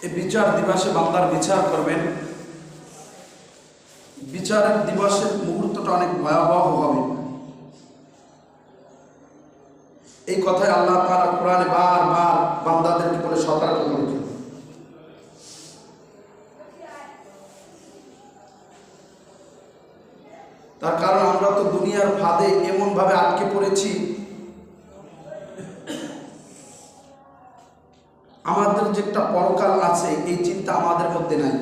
এই বিচার দিবসে বান্দার বিচার করবেন। বিচারের দিবসের মুহূর্তটা অনেক ভয়াবহ হবে। এই কথাই আল্লাহ তাআলা কোরআনে বারবার বান্দাদেরকে বলে সতর্ক করেছেন। তার কারণ আমরা তো দুনিয়ার ফাঁদে এমন ভাবে আটকে পড়েছি, আমাদের যে একটা পরকাল আছে এই চিন্তা আমাদের মধ্যে নাই।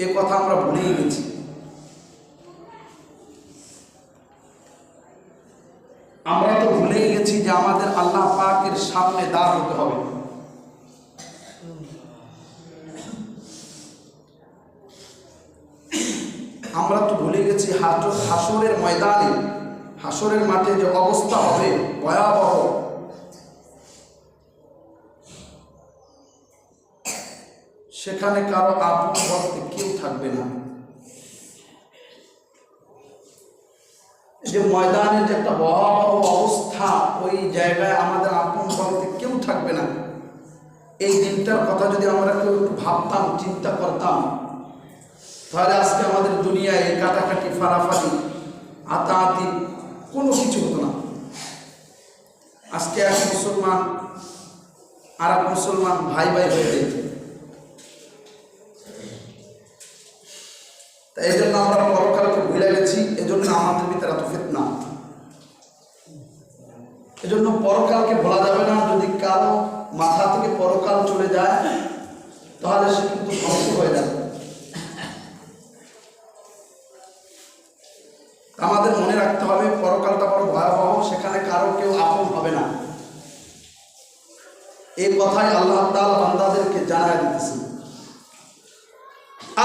এ কথা আমরা ভুলেই গেছি। আমরা তো ভুলেই গেছি যে আমাদের আল্লাহ পাকের সামনে দাঁড় হতে হবে। আমরা তো ভুলে গেছি হাসরের ময়দানে, হাসরের মাঠে যে অবস্থা হবে ভয়াবহ। সেখানে কারো আপন বলতে কেউ থাকবে না। যে ময়দানের যে একটা ভয়াবহ অবস্থা, ওই জায়গায় আমাদের আপন বলতে কেউ থাকবে না। এই দিনটার কথা যদি আমরা কেউ একটু ভাবতাম, চিন্তা করতাম, তাহলে আজকে আমাদের দুনিয়ায় এই কাটাকাটি, ফারাফারি, আতাআতি কোনো কিছু হতো না। আজকে এক মুসলমান আর এক মুসলমান ভাই ভাই হয়ে যেত। তাই এই জন্য আমরা পরকালকে ভুলে গেছি। এজন্য আমাদের ভিতরে এত ফিতনা। এজন্য পরকালকে ভোলা যাবে না। যদি কারো মাথা থেকে পরকাল চলে যায় তাহলে সে কিন্তু ধ্বংস হয়ে যাবে। আমাদের মনে রাখতে হবে পরকালটা বড় ভয়াবহ, সেখানে কারো কেউ আপন হবে না। এই কথাই আল্লাহ তাআলা বান্দাদেরকে জানায় দিতেছেন।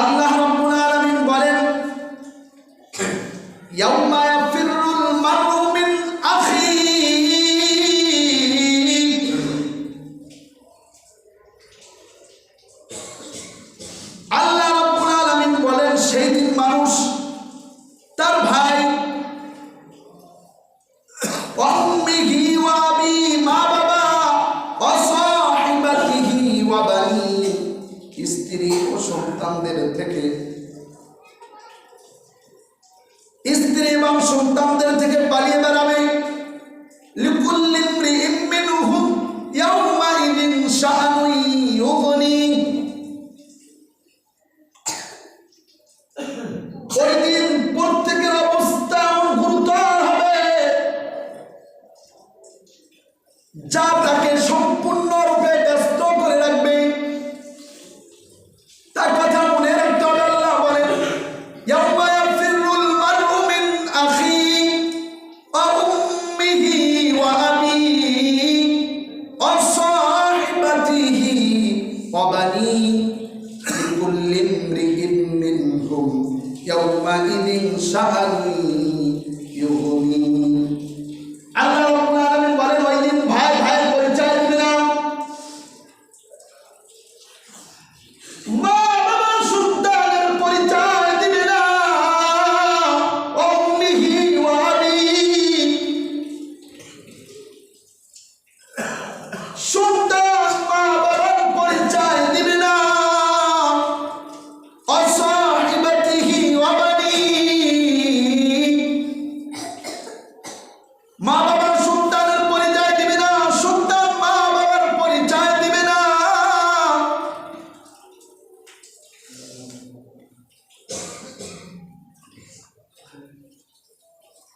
আল্লাহ রাব্বুল আলামিন বলেন, ইয়াউমা ইয়াফিরুল মারউ মিন আখিহি, আল্লাহ রাব্বুল আলামিন বলেন সেই দিন মানুষ তার ভাই, উম্মিহি ওয়া আবি, মা বাবা, ওয়া সাহিবাতিহি ওয়া বানি, স্ত্রী ও সন্তানদের থেকে, স্ত্রী এবং সন্তানদের থেকে পালিয়ে বেড়াবে। লিকুল্লি ইমরিইম মিনহুম ইয়াওমাইযিন শাআনুন ইউগনি, ওই দিন প্রত্যেকের অবস্থা গুরুতর হবে, যা তাকে সম্পূর্ণরূপে ব্যস্ত করে রাখবে। তার কথা মনে রাখতে হবে। আল্লাহ বলেন, ইয়াউমা ইয়াফিরুল মারউ মিন আখিহি ওয়া উম্মিহি ওয়া আবিহি ওয়া সাহিবাতিহি ওয়া বানি, লিকুল্লি ইমরিইম মিনহুম ইয়াউমাইযিন শাআনুন ইউগনি। আল্লাহ রাব্বুল আলামিন বলেন ওই দিন ভাই ভাইয়ের পরিচয় দিবে না, মা বাবা সন্তানের পরিচয় দিবে না, উম্মিহি ওয়া আবিহি, সন্তান মা বাবার পরিচয় দিবে না, ওয়া সাহিবাতিহি ওয়া বানি, মা বাবার সন্তানের পরিচয় দিবে না, সন্তান মা বাবার পরিচয় দিবে না।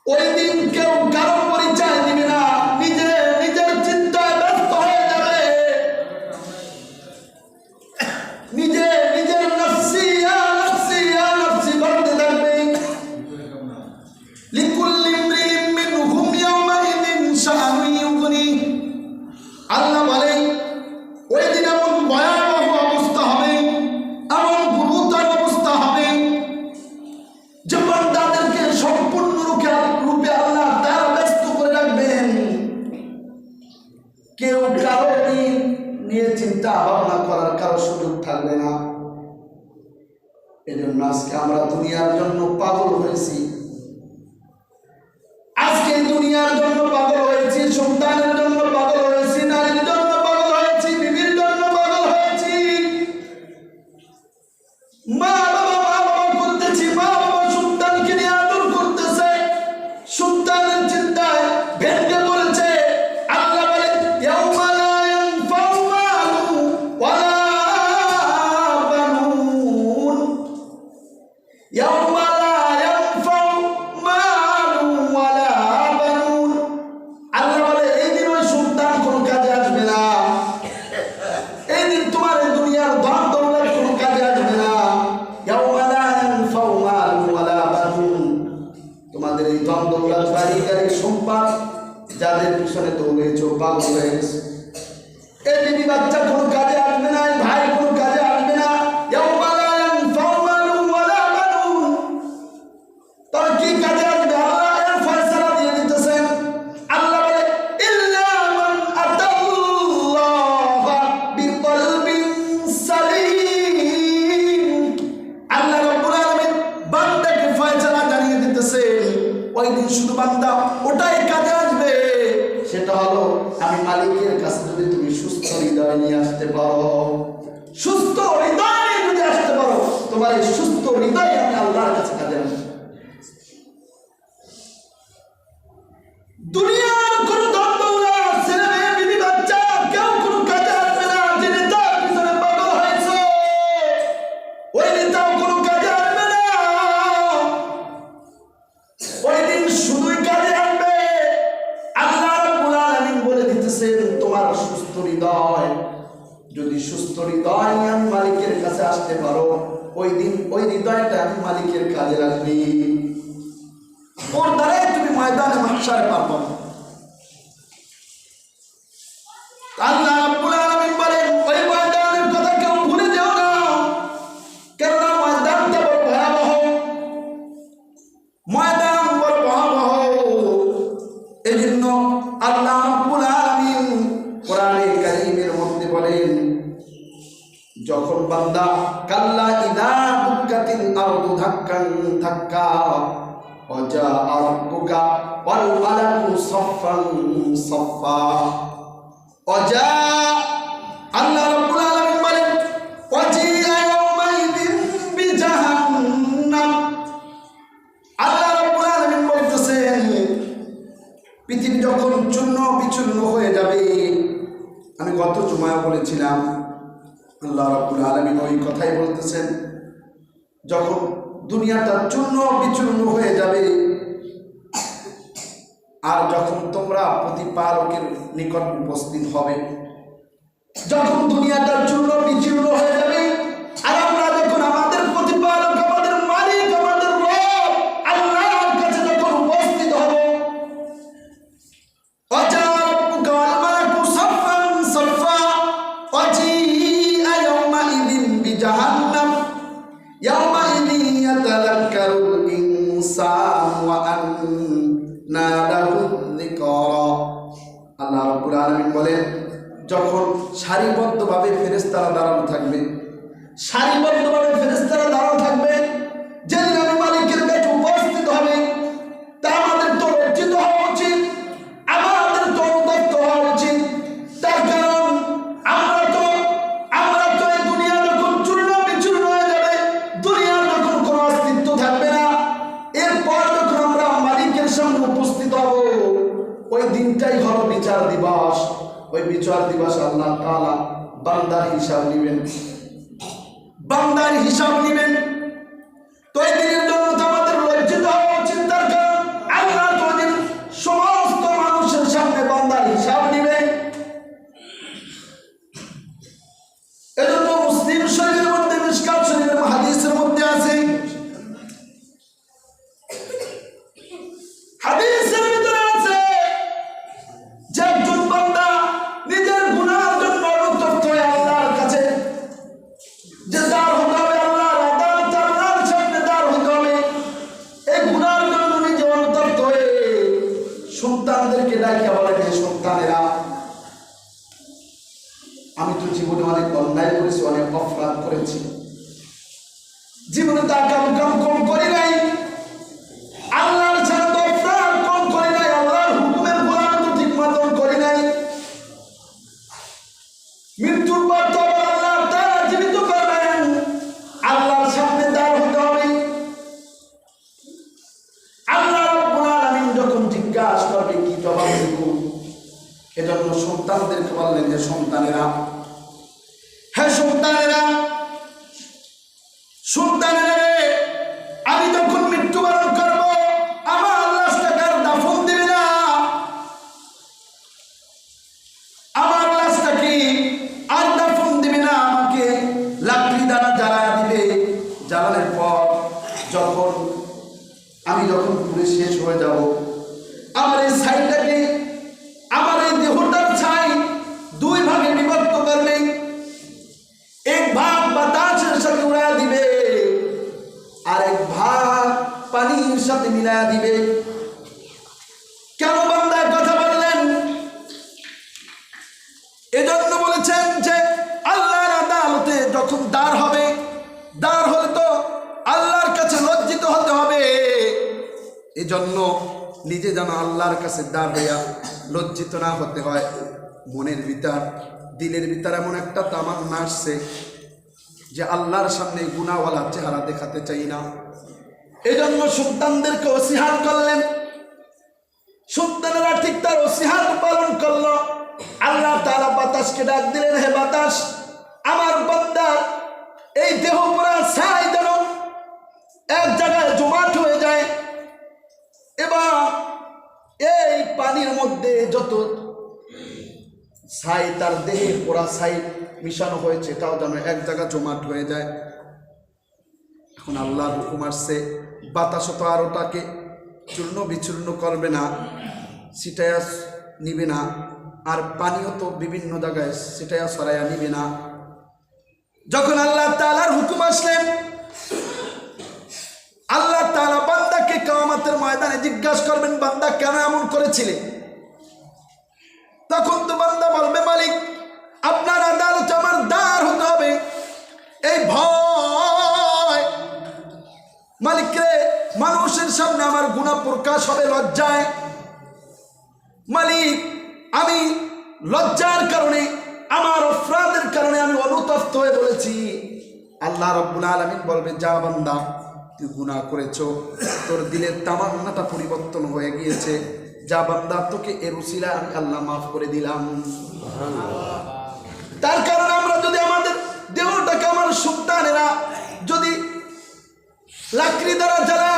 ওই দিন কেউ কারো পরিচয় দিবে না, নিজে নিজের চিন্তায় ব্যস্ত হয়ে যাবে, নিজে নিজের নফসি ইয়া নফসি ইয়া নফসি বলতে থাকবে। লিকুল্লি ইমরিইম মিনহুম ইয়াওমাইযিন শাআনুন ইউগনি। আল্লাহ বলেন ওই দিন এমন ভয়াবহ অবস্থা হবে, এমন গুরুতর অবস্থা হবে যে বান্দাদেরকে সম্পূর্ণ রূপে আল্লাহ তাআলা ব্যস্ত করে রাখবেন। কেউ কারো নিয়ে চিন্তা ভাবনা করার কারো সুযোগ থাকবে না। এজন্য আজকে আমরা দুনিয়ার জন্য পাগল হয়েছি। আজকে দুনিয়ার জন্য পাগল হয়েছি, সন্তানের জন্য পাগল হয়েছি, নারীর জন্য পাগল হয়েছি, বিবির জন্য পাগল হয়েছি। রাজি হয়ে গেছে। এই বিবি বাচ্চা কোনো কাজে আসবে না, ভাই কোনো কাজে আসবে না। তবে কি কাজে আসবে? আল্লাহ এর ফয়সালা দিয়ে দিতেছেন। আল্লাহ বলে ইল্লা মান আতাল্লাহ বিকলবিন সালিম। আল্লাহ রাব্বুল আলামিন বান্দাকে ফয়সালা জানিয়ে দিতেছেন, ওই দিন শুধু বান্দা ওটাই কাজে আসবে, সেটা হলো আমি মালিকের কাছে যদি তুমি সুস্থ হৃদয় নিয়ে আসতে পারো, সুস্থ হৃদয় নিয়ে যদি আসতে পারো, তোমার এই সুস্থ হৃদয় আমি আল্লাহর কাছে কাজে আসবে। দুনিয়ার কোন দম্বুরা ছেলে মেয়ে বিবি বাচ্চা কেউ কোনো কাজে আসবে না। যে নেতার পিছনে পাগল হয়েছে ওই নেতাও কোনো কাজে আসবে না। ওই দিন শুধুই কাজে আসবে আল্লাহ রাব্বুল আলামিন বলে দিতেছেন তোমার সুস্থ হৃদয়, যদি সুস্থ হৃদয় নিয়ে আমি মালিকের কাছে আসতে পারো, ওই দিন ওই হৃদয়টা আমি মালিকের কাজে রাখবি, ওর দ্বারাই তুমি ময়দানে মাহশারে পারবে। আল্লাহ রাব্বুল আলামিন বলেন ওই ময়দানের কথা কেউ ভুলে যেও না, কেননা ময়দানটা বড় ভয়াবহ, ময়দান বড় ভয়াবহ। এই জন্য আল্লাহ রাব্বুল আলামিন কোরআনে কারীমের মধ্যে বলেন, যখন বান্দা কাল্লা ইযা দুক্কাতিল আরদু ধাক্কান ধাক্কা وجاء ربك والملك صفا صفا وجاء الله رب العالمين বলেন وجيء يومئذ بجهنم। আল্লাহ রাব্বুল আলামিন বলতেছেন পৃথিবী যখন চূর্ণ বিচূর্ণ হয়ে যাবে, আমি গত জুমায় বলেছিলাম আল্লাহ রাব্বুল আলামিন ওই কথাই বলতেছেন, যখন দুনিয়াটা চূর্ণ বিচূর্ণ হয়ে যাবে আর যখন তোমরা প্রতিপালকের নিকট উপস্থিত হবে, যখন দুনিয়াটা চূর্ণ বিচূর্ণ হয়ে যাবে আর আমরা যখন আমাদের প্রতিপালক আমাদের মালিক আমাদের রব আল্লাহর কাছে যখন উপস্থিত হব, وجاء ربك والملك صفا صفا وجيء يومئذ بجهنم يومئذ يتذكر الإنسان وأنى له الذكرى। আল্লাহ রাব্বুল আলামিন বলেন যখন সারিবদ্ধভাবে ফেরেশতারা দাঁড়ানো থাকবে, সারিবদ্ধভাবে ফেরেশতারা দাঁড়ানো থাকবে, যেদিন আমি মালিকের কাছে উপস্থিত হবে, তা আমাদের তো লজ্জিত হওয়া উচিত, আমাদের তো অনুতপ্ত হওয়া উচিত। তার কারণ আমরা তো এই দুনিয়া যখন চূর্ণ বিচূর্ণ হয়ে যাবে, দুনিয়ার যখন কোনো অস্তিত্ব থাকবে না, এরপর যখন আমরা মালিকের সামনে উপস্থিত হব, ওই দিনটাই হলো বিচার দিবস। ওই বিচার দিবস আল্লাহ তাআলা বান্দার হিসাব নেবেন, বান্দার হিসাব নেবেন। তো এই দিনের জন্য তো আমাদের লজ্জিত হওয়া উচিত, তার কারণ আল্লাহ তো দিন সমস্ত মানুষের সামনে বান্দার হিসাব নেবেন। এজন্য মুসলিম শরীফের মধ্যে মিশকাত শরীফের হাদিসের মধ্যে আছে, হাদিসের ভিতরে আছে যে একজন বান্দা নিজের গুনাহের জন্য অনুতপ্ত হয়ে আল্লাহর কাছে যে দাঁড় হতে হবে, আল্লাহর আদালত আল্লাহর সামনে দাঁড় হতে হবে, এই গুনাহের জন্য নিজে অনুতপ্ত হয়ে সন্তানদেরকে ডাকিয়া বলে, সন্তানেরা আমি তো জীবনে অনেক অন্যায় করেছি, অনেক অপরাধ করেছি, জীবনে তা কাম কম করি নাই, আল্লাহর ছাড়া তো অপরাধ কম করি নাই, আল্লাহর হুকুমের গোলামি তো ঠিক মতন করি নাই, মৃত্যুর পর তো আল্লাহ তাআলা জীবিত করবেন, আল্লাহর সামনে দাঁড় হতে হবে। আল্লাহ রাব্বুল আলামিন যখন জিজ্ঞাসা করবে কি জবাব দেব, এজন্য সন্তানদেরকে বললেন যে সন্তানেরা, হ্যাঁ সন্তানেরা, সন্তানেরা রে, আমি যখন মৃত্যুবরণ করব আমার লাশটাকে আর দাফন দিবে না, আমার লাশটাকে আর দাফন দিবে না, আমাকে লাকড়ি দ্বারা জ্বালায়া দিবে। জ্বালানোর পর আমি যখন পুড়ে শেষ হয়ে যাব, আমার এই ছাইটাকে, আমার এই দেহটার ছাই মিলা দিবে। কেন বান্দা কথা বললেন? এজন্য বলেছেন যে আল্লাহর আদালতে যখন দাঁড় হবে, দাঁড় হলে তো আল্লাহর কাছে লজ্জিত হতে হবে। এজন্য নিজে যেন আল্লাহর কাছে দাঁড় হইয়া লজ্জিত না হতে হয়। মনের ভিতর, দিলের ভিতর এমন একটা তামান্না আসছে যে আল্লাহর সামনে গুনাহওয়ালা চেহারা দেখাতে চাই না। এজন্য সন্তানদেরকে ওসিহাত করলেন। সন্তানেরা ঠিক তার ওসিহাত পালন করলো। আল্লাহ তাআলা বাতাসকে ডাক দিলেন, হে বাতাস, আমার বান্দার এই দেহ পুরা ছাই যেন এক জায়গায় জমাট হয়ে যায় এবং এই পানির মধ্যে যত ছাই তার দেহে পুরা ছাই মিশানো হয়েছে এটাও যেন এক জায়গায় জমাট হয়ে যায়। এখন আল্লাহর হুকুম আসছে, বাতাসও তো আর ওটাকে চূর্ণ বিচূর্ণ করবে না, ছিটাইয়া নিবে না, আর পানিও তো বিভিন্ন জায়গায় ছিটাইয়া ছড়াইয়া নিবে না। যখন আল্লাহ তাআলার হুকুম আসলেন, আল্লাহ তাআলা বান্দাকে কিয়ামতের ময়দানে জিজ্ঞাসা করবেন, বান্দা কেন এমন করেছিলে? তখন তো বান্দা বলবে, মালিক আপনার আদালতে আমার দাঁড় হতে হবে, এই ভয়। মালিকরে, মানুষের সামনে আমার গুনাহ প্রকাশ হবে লজ্জায়। মালিক, আমি লজ্জার কারণে, আমার অপরাধের কারণে আমি অনুতপ্ত হয়ে বলেছি। আল্লাহ রাব্বুল আলামিন বলবে, যা বান্দা, তুই গুনাহ করেছো, তোর দিলের তামান্নাটা পরিবর্তন হয়ে গিয়েছে, যা বান্দা, তোকে এর উসিলা আমি আল্লাহ মাফ করে দিলাম। তার কারণে আমরা যদি আমাদের দেহটাকে, আমার সন্তানেরা যদি লাকড়ি দ্বারা যারা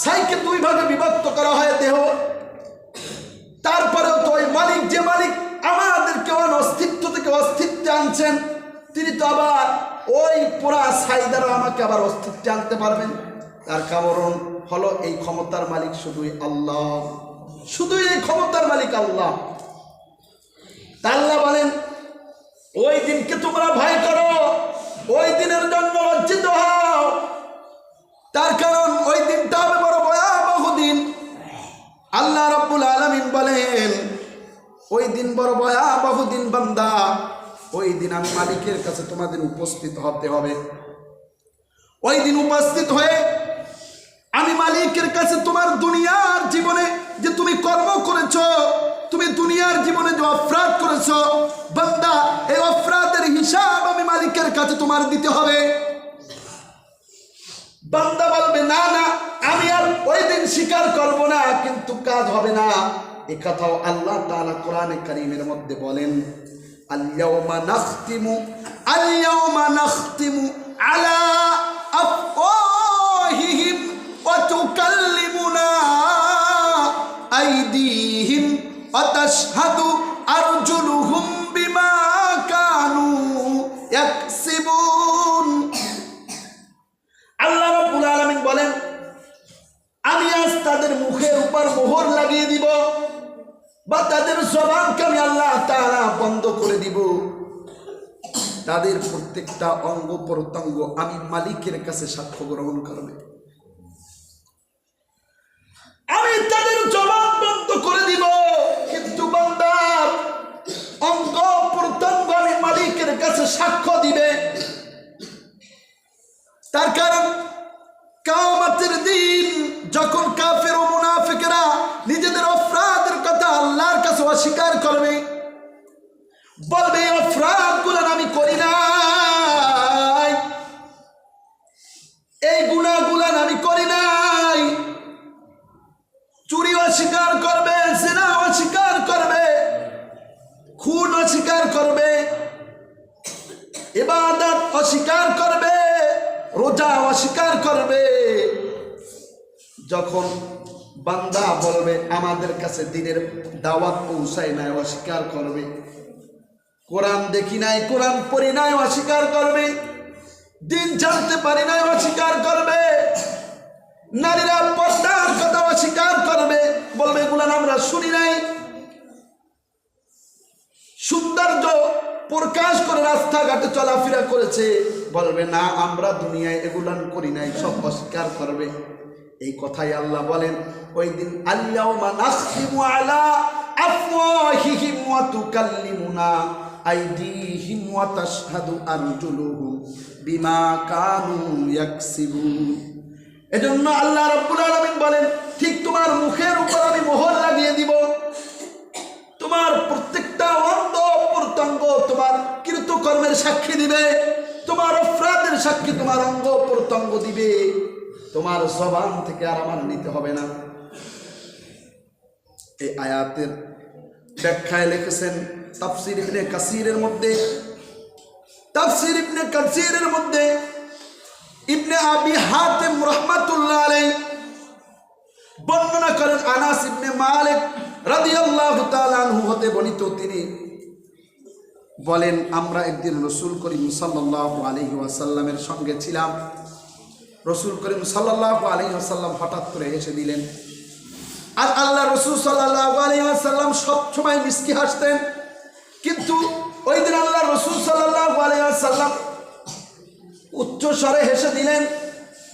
ছাইকে দুই ভাগে বিভক্ত করা হয় দেহ, তারপরেও তো ওই মালিক, যে মালিক আমাদেরকে অস্তিত্ব থেকে অস্তিত্বে আনছেন, তিনি তো আবার ওই পুরা ছাই দ্বারা আমাকে আবার অস্তিত্বে আনতে পারবেন। তার কারণ হলো এই ক্ষমতার মালিক শুধুই আল্লাহ, শুধুই এই ক্ষমতার মালিক আল্লাহ। আল্লাহ বলেন, ওই দিনকে তোমরা ভয় করো, ওই দিনের জন্য লজ্জিত হও। তার কারণ ওই দিনটা হবে বড় ভয়াবহ দিন। আল্লাহ রাব্বুল আলামিন বলেন, ওই দিন বড় ভয়াবহ দিন বান্দা। ওই দিন আমি মালিকের কাছে তোমাদের উপস্থিত হতে হবে। ওই দিন উপস্থিত হয়ে আমি মালিকের কাছে তোমার দুনিয়ার জীবনে যে তুমি কর্ম করেছো, তুমি দুনিয়ার জীবনে যে অপরাধ করেছো বান্দা, এই অপরাধের হিসাব আমি মালিকের কাছে তোমার দিতে হবে। বান্দা বলবে, না না, আমি আর ওই দিন স্বীকার করব না, কিন্তু কাজ হবে না। এ কথাও আল্লাহ তাআলা কোরআনে কারীমের মধ্যে বলেন, আল-ইয়াওমা নাখতিমু আলা আফওয়াহিহিম ওয়া তুকাল্লিমুনা আইদিহিম ওয়া তাশহাদু আরজুলুহুম বিমা কানু ইয়াকসিবুন। আল্লাহ রাব্বুল আলামিন বলেন, আমি আজ তাদের মুখের উপর মোহর লাগিয়ে দিব, বা তাদের জবানকে আমি আল্লাহ তাআলা বন্ধ করে দিব। তাদের প্রত্যেকটা অঙ্গ প্রত্যঙ্গ আমি মালিকের কাছে সাক্ষ্য গ্রহণ করবে। আমি তাদের জবান বন্ধ করে দিব, কিন্তু বান্দার অঙ্গ প্রত্যঙ্গ আমি মালিকের কাছে সাক্ষ্য দিবে। তার কারণ কিয়ামতের দিন যখন কাফের ও মুনাফিকেরা নিজেদের অপরাধের কথা আল্লাহর কাছে অস্বীকার করবে, বলবে এই অপরাধগুলো আমি করি নাই, এই গুনাহগুলো আমি করি নাই। চুরি অস্বীকার করবে, জিনা অস্বীকার করবে, খুন অস্বীকার করবে, ইবাদত অস্বীকার করবে, রোজা অস্বীকার করবে। যখন বান্দা বলবে আমাদের কাছে দিনের দাওয়াত পৌঁছায় নাই, অস্বীকার করবে। কোরআন দেখি নাই, কোরআন পড়ি নাই, অস্বীকার করবে। দিন জানতে পারি নাই, অস্বীকার করবে। নারীরা পর্দার কথা অস্বীকার করবে, বলবে এগুলো আমরা শুনি নাই। সৌন্দর্য প্রকাশ করে রাস্তাঘাটে চলাফেরা করেছে, বলবে না আমরা দুনিয়ায় এগুলান করি নাই, সব অস্বীকার করবে। এই কথাই আল্লাহ বলেন ওই দিন আল-ইয়াওমা নাখতিমু আলা আফওয়াহিহিম ওয়া তুকাল্লিমুনা আইদিহিম ওয়া তাশহাদু আরজুলুহুম বিমা কানু ইয়াকসিবুন। এজন্য আল্লাহ রাব্বুল আলামিন বলেন ঠিক তোমার মুখের উপর আমি মোহর লাগিয়ে দিব, তোমার প্রত্যেকটা অঙ্গ প্রত্যঙ্গ তোমার কৃতকর্মের সাক্ষী দিবে, তোমার অপরাধের সাক্ষী তোমার অঙ্গ প্রত্যঙ্গ দিবে, তোমার জবান থেকে আর আমার নিতে হবে না। এই আয়াতের ব্যাখ্যায় লিখেছেন তাফসীর ইবনে কাসিরের মধ্যে, তাফসীর ইবনে কাসিরের মধ্যে ইবনে আবি হাতিম রাহমাতুল্লাহ আলাইহি বর্ণনা করেন আনাস ইবনে মালিক রাদিয়াল্লাহু তাআলা আনহু হতে বর্ণিত, তিনি বলেন আমরা একদিন রাসূল করিম সাল্লাল্লাহু আলাইহি ওয়াসাল্লামের সঙ্গে ছিলাম। রাসূল করিম সাল্লাল্লাহু আলাইহি ওয়াসাল্লাম হঠাৎ করে হেসে দিলেন। আর আল্লাহ রাসূল সাল্লাল্লাহু আলাইহি ওয়াসাল্লাম সব সময় মিষ্টি হাসতেন, কিন্তু ওই দিন আল্লাহ রাসূল সাল্লাল্লাহু আলাইহি ওয়াসাল্লাম উচ্চ স্বরে হেসে দিলেন,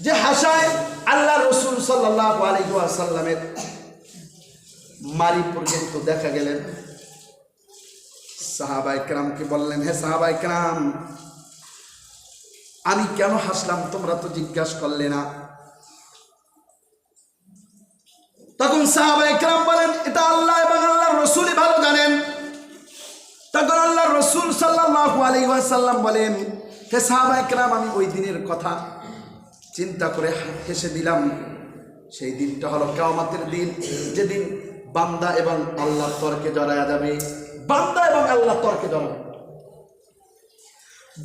যে হাসায় আল্লাহ রাসূল সাল্লাল্লাহু আলাইহি ওয়াসাল্লামের মারি পর্যন্ত দেখা গেলেন। সাহাবায়ে কেরামকে বললেন, হে সাহাবায়ে কেরাম, আমি কেন হাসলাম তোমরা তো জিজ্ঞাসা করলে না। তখন সাহাবায়ে কেরাম বলেন এটা আল্লাহ এবং আল্লাহর রাসূলই ভালো জানেন। তখন আল্লাহর রাসূল সাল্লাল্লাহু আলাইহি ওয়াসাল্লাম বলেন, হে সাহাবায়ে কেরাম, আমি ওই দিনের কথা চিন্তা করে হেসে দিলাম। সেই দিনটা হলো কিয়ামতের দিন, যেদিন বান্দা এবং আল্লাহ তর্কে জড়ায়া যাবে। বান্দা এবং আল্লাহ তর্কে জড়াবে,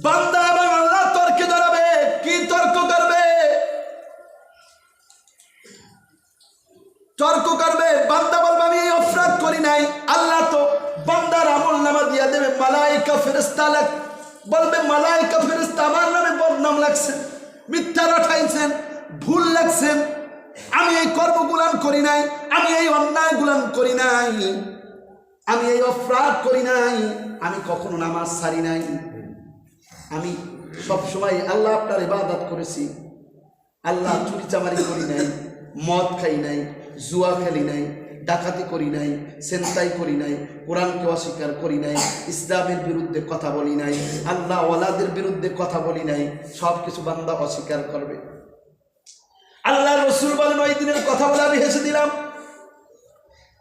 বান্দা এবং আল্লাহ তর্কে জড়াবে। কি তর্ক করবে? তর্ক করবে, বান্দা বলবে আমি এই অপরাধ করি নাই। আল্লাহ তো বান্দার আমলনামা দিয়ে দেবে, মালায়েকা ফেরেশতা বলবে মালায়েকা ফেরেশতা আমার নামে বদনাম লাগছে, মিথ্যা রটাইছেন, ভুল লাগছেন, আমি এই কর্মগুলান করি নাই, আমি এই অন্যায়গুলান করি নাই, আমি এই অপরাধ করি নাই, আমি কখনো নামাজ ছাড়ি নাই, আমি সবসময় আল্লাহ আপনার ইবাদত করেছি, আল্লাহ চুরি চামারি করি নাই, মদ খাই নাই, জুয়া খেলি নাই, ডাকাতি করি নাই, ছিনতাই করি নাই, কোরআনকে অস্বীকার করি নাই, ইসলামের বিরুদ্ধে কথা বলি নাই, আল্লাহ ওয়ালাদের বিরুদ্ধে কথা বলি নাই। সব কিছু বান্দা অস্বীকার করবে। আল্লাহ রাসূল বলেন ওই দিনের কথা বলে আমি হেসে দিলাম,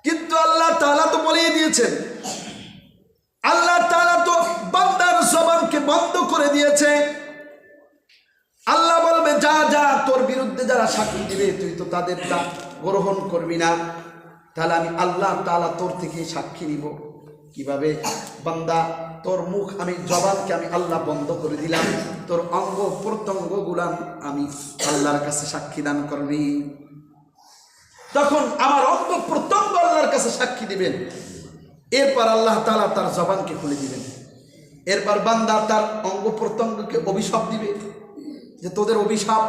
কিন্তু আল্লাহ তাআলা তো বলেই দিয়েছেন, আল্লাহ তাআলা তো বান্দার জবানকে বন্ধ করে দিয়েছে। আল্লাহ বলবে যা যা, তোর বিরুদ্ধে যারা সাক্ষী দিবে তুই তো তাদেরটা গ্রহণ করবি না, তাহলে আমি আল্লাহ তাআলা তোর থেকে সাক্ষী নিব কিভাবে? বান্দা তোর মুখ, আমি জবানকে আমি আল্লাহ বন্ধ করে দিলাম, তোর অঙ্গ প্রত্যঙ্গ গুলান আমি আল্লাহর কাছে সাক্ষী দান করবি। তখন আমার অঙ্গ প্রত্যঙ্গ আল্লাহর কাছে সাক্ষী দিবেন। এরপর আল্লাহ তাআলা তার জবানকে খুলে দিবেন। এরপর বান্দা তার অঙ্গ প্রত্যঙ্গকে অভিশাপ দিবে যে তোদের অভিশাপ,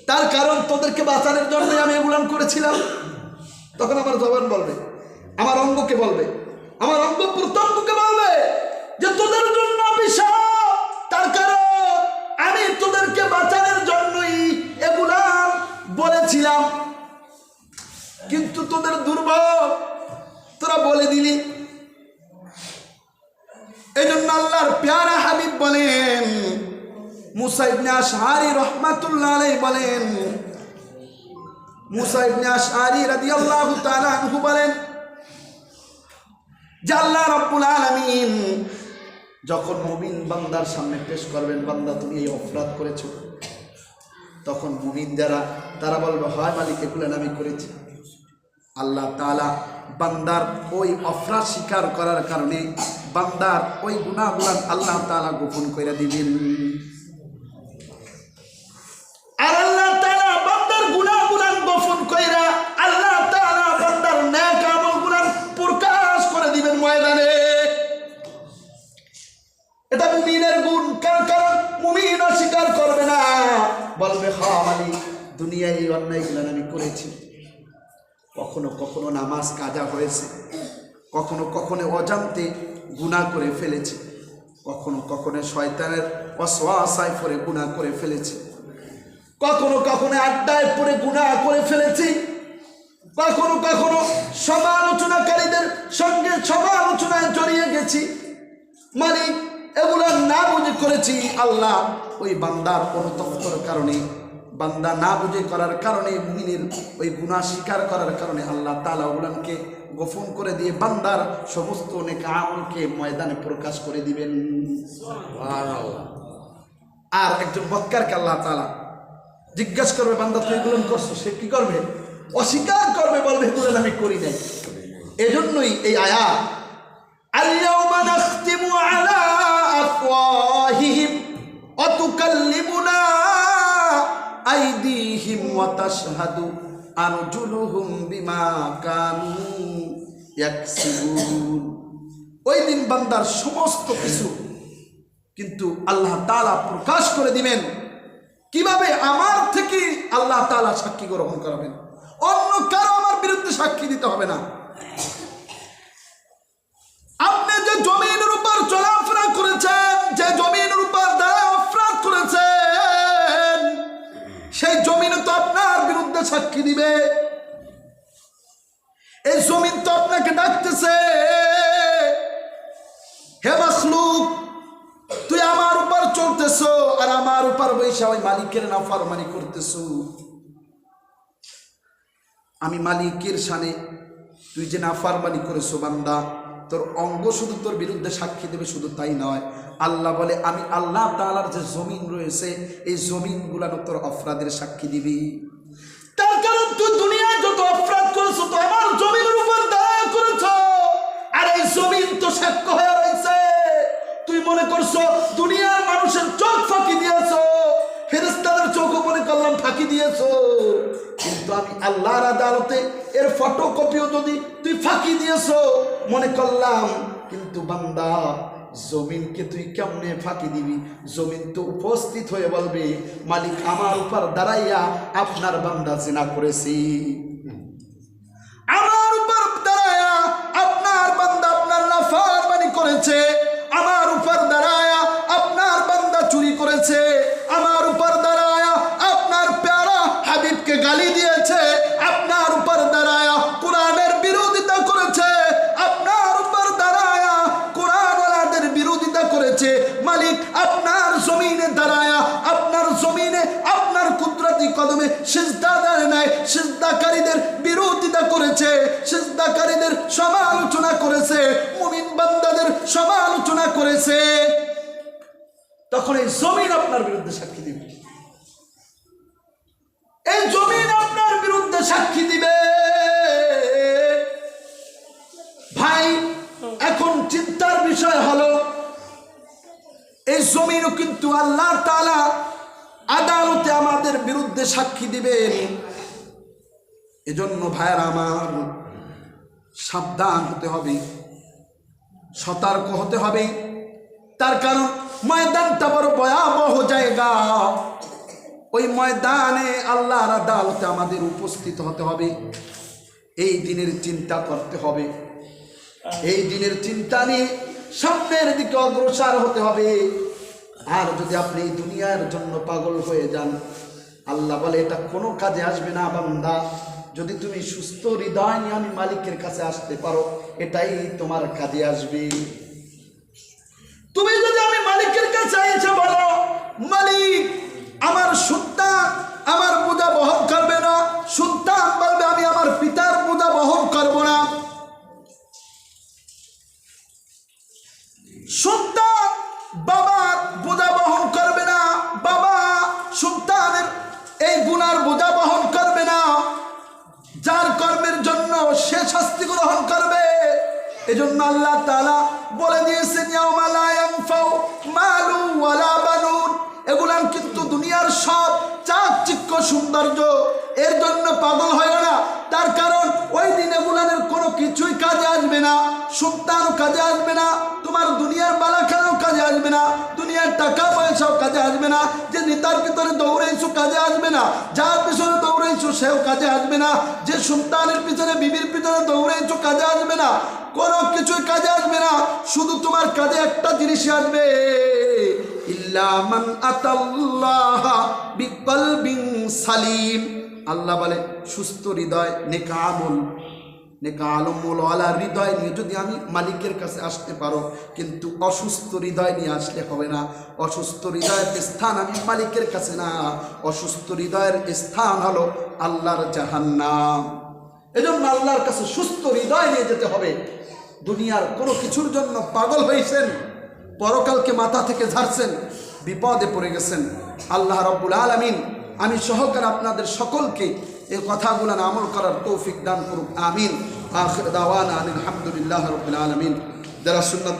তার কারণ তোদেরকে বাঁচানোর জন্য আমি এগুলান করেছিলাম। তখন আমার জবান বলবে, আমার অঙ্গকে বলবে, আমার অঙ্গ প্রত্যঙ্গকে বলবে যে তোদের জন্য অভিশাপ, তার কারণ আমি তোদেরকে বাঁচানোর জন্যই এগুলান বলেছিলাম, কিন্তু তোদের দুর্ভোগ তোরা বলে দিলি। এই জন্য আল্লাহর প্যারা হাবিব বলেন, মুসা ইবনে আশআরী রাহমাতুল্লাহ আলাইহি বলেন, মুসা ইবনে আশআরী রাদিয়াল্লাহু তাআলা আনহু বলেন যে আল্লাহ রাব্বুল আলামিন যখন মুমিন বান্দার সামনে পেশ করবেন, বান্দা তুমি এই অপরাধ করেছো, তখন মুমিন যারা তারা বলবে হয় মালিক এগুলো আমি করেছি। আল্লাহ তাআলা বান্দার ওই অপরাধ স্বীকার করার কারণে বান্দার ওই গুনাহগুলো আল্লাহ তাআলা গোপন করে দিবেন। আর আল্লাহ তাআলা বান্দার গুনাহগুলো গোপন কইরা আল্লাহ তাআলা বান্দার নেক আমলগুলো প্রকাশ করে দিবেন ময়দানে। এটা মুমিনের গুণ, কারণ মুমিন অস্বীকার করবে না, বলবে হ্যাঁ মালিক দুনিয়ায় এই অন্যায়গুলো আমি করেছি। কখনো কখনো নামাজ কাজা হয়েছে, কখনো কখনো অজান্তে গুনাহ করে ফেলেছে, কখনো কখনো শয়তানের ওয়াসওয়াসায় পড়ে গুনাহ করে ফেলেছে। কখনো কখনো আড্ডায় পড়ে গুনাহ করে ফেলেছি, কখনো কখনো সমালোচনাকারীদের সঙ্গে সমালোচনায় জড়িয়ে গেছি। মালিক এগুলো না বুঝে করেছি। আল্লাহ ওই বান্দার অনুতপ্তর কারণে, বান্দা না বুঝে করার কারণে, মুমিনের ওই গুনাহ স্বীকার করার কারণে আল্লাহ তাআলা ওগুলোকে গোপন করে দিয়ে বান্দার সমস্ত নেক আমলকে ময়দানে প্রকাশ করে দিবেন। সুবহানাল্লাহ। আর একজন বক্কারকে আল্লাহ তাআলা জিজ্ঞাসা করবে, বান্দা তুই এগুলো করছো? সে কি করবে? অস্বীকার করবে, বলবে এগুলো আমি করি নাই। এজন্যই এই আয়াত, আল-ইয়াওমা নাখতিমু আলা আফওয়াহিহিম ওয়া তুকাল্লিমুনা আইদিহিম ওয়া তাশহাদু আরজুলুহুম বিমা কানু ইয়াকসিবুন। ওই দিন বান্দার সমস্ত কিছু কিন্তু আল্লাহ তাআলা প্রকাশ করে দিবেন। কিভাবে? আমার থেকে আল্লাহ তাআলা সাক্ষী গ্রহণ করাবেন, অন্য কারো আমার বিরুদ্ধে সাক্ষী দিতে হবে না। আপনি যে জমিনের উপর চলাফেরা করেছেন, যে জমিনের উপর দ্বারা অপরাধ করেছেন, সেই জমিন তো আপনার বিরুদ্ধে সাক্ষী দিবে। এই জমিন তো আপনাকে ডাকতেছে, হে মাখলুক, তুই আমার উপর চলতেছো আর আমার উপর বৈশা ওই মালিকের নাফরমানি করতেছো। আমি মালিকের শানে তুই যে নাফরমানি করেছো বান্দা, তোর অঙ্গ শুধু তোর বিরুদ্ধে সাক্ষী দেবে। শুধু তাই নয়, আল্লাহ বলে আমি আল্লাহ তাআলার যে জমিন রয়েছে, এই জমিনগুলো তোর অপরাধের সাক্ষী দিবি। তার কারণ তুই দুনিয়ায় যত অপরাধ করেছো তো আমার জমিনের উপর দাঁড়া করেছো, আর এই জমিন তো সাক্ষ্য হয়ে রয়েছে। তুই মনে করছো দুনিয়ার মানুষের চোখ ফাঁকি দিয়েছো, ফেরেশতাদের চোখও মনে করলাম ফাঁকি দিয়েছো, কিন্তু আমি আল্লাহর আদালতে এর ফটোকপিও যদি তুই ফাঁকি দিয়েছো মনে করলাম। কিন্তু বান্দা, জমিনকে তুই কেমনে ফাঁকি দিবি? জমিন তো উপস্থিত হয়ে বলবে, মালিক আমার উপর দাঁড়াইয়া আপনার বান্দা জিনা করেছি, আমার উপর দাঁড়াইয়া আপনার বান্দা আপনার নাফরমানি করেছে, আমার উপর দাঁড়ায়া আপনার বান্দা চুরি করেছে, আমার উপর দাঁড়ায়া আপনার প্যারা হাবিবকে গালি দিয়েছে, আপনার উপর দাঁড়ায়া কোরআনের বিরোধিতা করেছে, আপনার উপর দাঁড়ায়া কোরআনওয়ালাদের বিরোধিতা করেছে। মালিক আপনার জমিনে দাঁড়ায়া, আপনার জমিনে আপনার কুদরতি কদমে সিজদা দেয় নাই, সিজদাকারীদের বিরোধিতা করেছে, সিজদাকারীদের সমালোচনা করেছে, মুমিন বান্দাদের সমালোচনা করেছে। তখন এই জমিন আপনার বিরুদ্ধে সাক্ষী দিবে, এই জমিন আপনার বিরুদ্ধে সাক্ষী দিবে। ভাই, এখন চিন্তার বিষয় হলো এই জমিনও কিন্তু আল্লাহ তাআলা আদালতে আমাদের বিরুদ্ধে সাক্ষী দিবেন। এজন্য ভাইয়েরা আমার, সাবধান হতে হবে, সতর্ক হতে হবে। তার কারণ ময়দানটা বড় ভয়াবহ জায়গা। ওই ময়দানে আল্লাহর আদালতে আমাদের উপস্থিত হতে হবে। এই দিনের চিন্তা করতে হবে, এই দিনের চিন্তা নিয়ে সামনের দিকে অগ্রসর হতে হবে। আর যদি আপনি এই দুনিয়ার জন্য পাগল হয়ে যান, আল্লাহ বলে এটা কোনো কাজে আসবে না বান্দা। যদি তুমি সুস্থ হৃদয় নিয়ে আমি মালিকের কাছে আসতে পারো, এটাই তোমার কাজে আসবে। তুমি যদি আমি মালিকের কাছে এসে বলো, মালিক আমার সন্তান আমার বোঝা বহন করবে না, সন্তান বলবে আমি আমার পিতার বোঝা বহন করব না, সন্তান বাবার বোঝা বহন করবে না, বাবা সন্তানের এই গুনার বোঝা বহন করবে না, যার কর্মের জন্য সে শাস্তি গ্রহণ করবে। এজন্য আল্লাহ তাআলা বলে দিয়েছেন, ইয়াউমা লা ইয়ানফাউ মালু ওয়ালা বানুন। এগুলান কিন্তু দুনিয়ার সব চাকচিক্য সৌন্দর্য, এর জন্য পাগল হয় না। তার কারণ ওই দিন এগুলানের কোনো কিছুই কাজে আসবে না, সন্তানও কাজে আসবে না, তোমার দুনিয়ার বালাখানাও কাজে আসবে না, দুনিয়ার টাকা পয়সাও কাজে আসবে না, যে নেতার ভিতরে দৌড়াইছো কাজে আসবে না, যার পিছনে দৌড়াইছো সেও কাজে আসবে না, যে সন্তানের পিছনে বিবির পিছনে দৌড়াইছো কাজে আসবে না, কোনো কিছুই কাজে আসবে না। শুধু তোমার কাজে একটা জিনিস আসবে, ইল্লা মান আতাল্লাহ বিকলবিন সালিম। আল্লাহ বলে সুস্থ হৃদয়, নেক আমল, নেক আমল ওয়ালা হৃদয় নিয়ে যদি আমি মালিকের কাছে আসতে পারো, কিন্তু অসুস্থ হৃদয় নিয়ে আসলে হবে না। অসুস্থ হৃদয়ের স্থান আমি মালিকের কাছে না, অসুস্থ হৃদয়ের স্থান হলো আল্লাহর জাহান্নাম। এজন্য আল্লাহর কাছে সুস্থ হৃদয় নিয়ে যেতে হবে। দুনিয়ার কোনো কিছুর জন্য পাগল হয়েছেন, পরকালকে মাথা থেকে ঝাড়ছেন, বিপদে পড়ে গেছেন। আল্লাহ রাব্বুল আলামিন আমি সহকারে আপনাদের সকলকে এই কথাগুলো আমল করার তৌফিক দান করুক, আমিন। আখির দাওয়ানা আলহামদুলিল্লাহ রাব্বিল আলামিন। যারা সুন্নাত